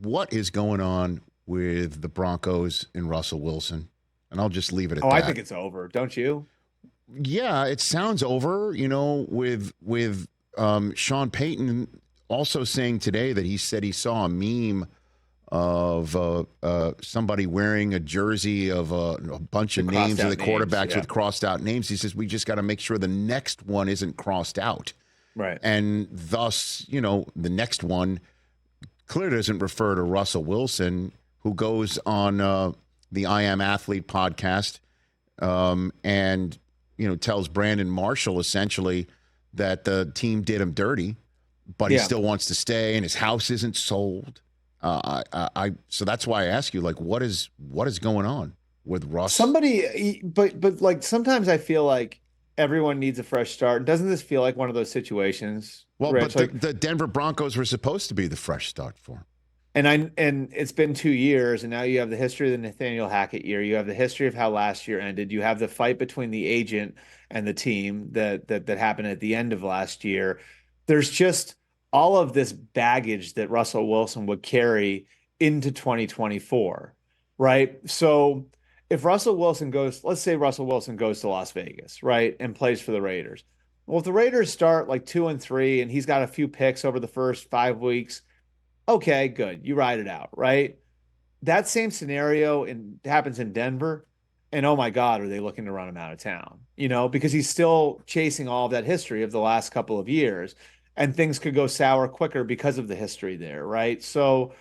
what is going on with the Broncos and Russell Wilson? And I'll just leave it at Oh, that. I think it's over. Don't you? Yeah, it sounds over, with Sean Payton also saying today that he said he saw a meme of somebody wearing a jersey of a bunch of names of the quarterbacks with crossed out names. He says, we just got to make sure the next one isn't crossed out. Right. And thus, the next one clearly doesn't refer to Russell Wilson, who goes on the I Am Athlete podcast and tells Brandon Marshall essentially that the team did him dirty, but he still wants to stay and his house isn't sold. So that's why I ask you, what is going on with Russ? But like sometimes I feel like everyone needs a fresh start. Doesn't this feel like one of those situations? Well, Rich? but the Denver Broncos were supposed to be the fresh start for him. And it's been 2 years, and now you have the history of the Nathaniel Hackett year. You have the history of how last year ended. You have the fight between the agent and the team that happened at the end of last year. There's just all of this baggage that Russell Wilson would carry into 2024, right? So if Russell Wilson goes, let's say Russell Wilson goes to Las Vegas, right, and plays for the Raiders. Well, if the Raiders start like 2-3 and he's got a few picks over the first 5 weeks, okay, good. You ride it out, right? That same scenario happens in Denver, and oh my God, are they looking to run him out of town? Because he's still chasing all of that history of the last couple of years, and things could go sour quicker because of the history there, right? So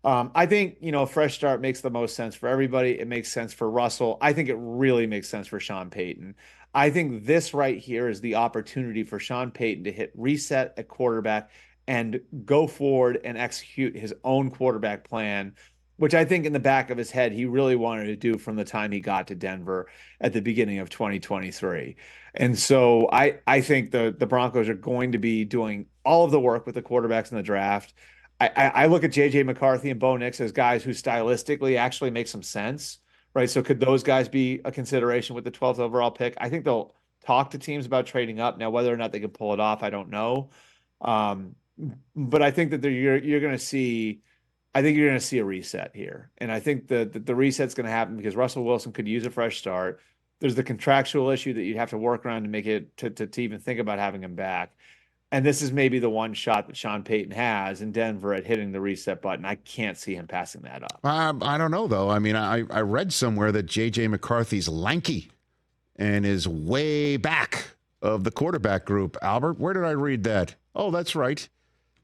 I think, a fresh start makes the most sense for everybody. It makes sense for Russell. I think it really makes sense for Sean Payton. I think this right here is the opportunity for Sean Payton to hit reset at quarterback and go forward and execute his own quarterback plan, which I think in the back of his head, he really wanted to do from the time he got to Denver at the beginning of 2023. And so I think the Broncos are going to be doing all of the work with the quarterbacks in the draft. I look at J.J. McCarthy and Bo Nix as guys who stylistically actually make some sense, right? So could those guys be a consideration with the 12th overall pick? I think they'll talk to teams about trading up. Now, whether or not they can pull it off, I don't know. But I think that you're going to see, I think you're going to see a reset here. And I think that the reset's going to happen because Russell Wilson could use a fresh start. There's the contractual issue that you'd have to work around to make it to even think about having him back. And this is maybe the one shot that Sean Payton has in Denver at hitting the reset button. I can't see him passing that up. I don't know, though. I mean, I read somewhere that J.J. McCarthy's lanky and is way back of the quarterback group. Albert, where did I read that? Oh, that's right.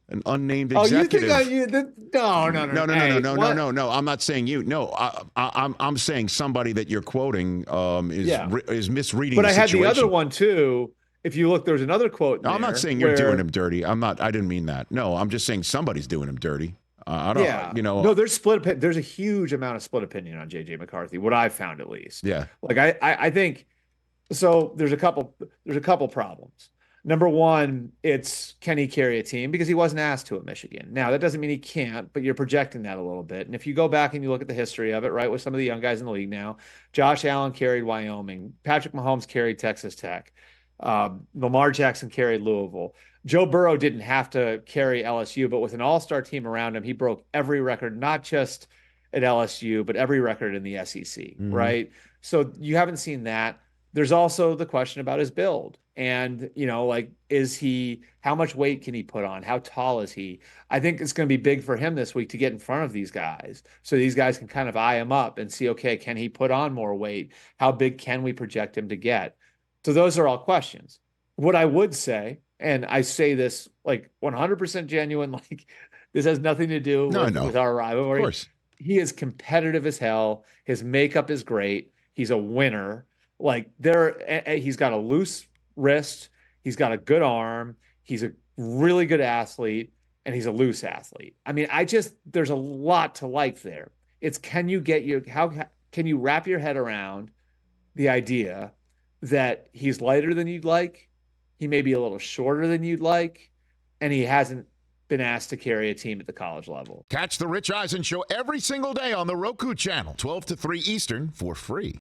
An unnamed executive. Oh, you think No. I'm not saying you. No, I'm saying somebody that you're quoting is misreading the situation. But I had the other one, too. If you look, there's another quote. No, I'm not saying you're doing him dirty. I didn't mean that. No, I'm just saying somebody's doing him dirty. I don't. No, there's split. There's a huge amount of split opinion on J.J. McCarthy. What I've found, at least. Yeah. Like I think so. There's a couple problems. Number one, it's can he carry a team because he wasn't asked to at Michigan. Now that doesn't mean he can't, but you're projecting that a little bit. And if you go back and you look at the history of it, right, with some of the young guys in the league now, Josh Allen carried Wyoming, Patrick Mahomes carried Texas Tech. Lamar Jackson carried Louisville. Joe Burrow didn't have to carry LSU, but with an all-star team around him, he broke every record, not just at LSU, but every record in the SEC, right? So you haven't seen that. There's also the question about his build. And, how much weight can he put on? How tall is he? I think it's going to be big for him this week to get in front of these guys. So these guys can kind of eye him up and see, okay, can he put on more weight? How big can we project him to get? So those are all questions. What I would say, and I say this 100% genuine, this has nothing to do with our rivalry. Of course. He is competitive as hell. His makeup is great. He's a winner. He's got a loose wrist. He's got a good arm. He's a really good athlete, and he's a loose athlete. I mean, there's a lot to like there. It's can you wrap your head around the idea that he's lighter than you'd like, he may be a little shorter than you'd like, and he hasn't been asked to carry a team at the college level. Catch the Rich Eisen Show every single day on the Roku channel, 12 to 3 Eastern, for free.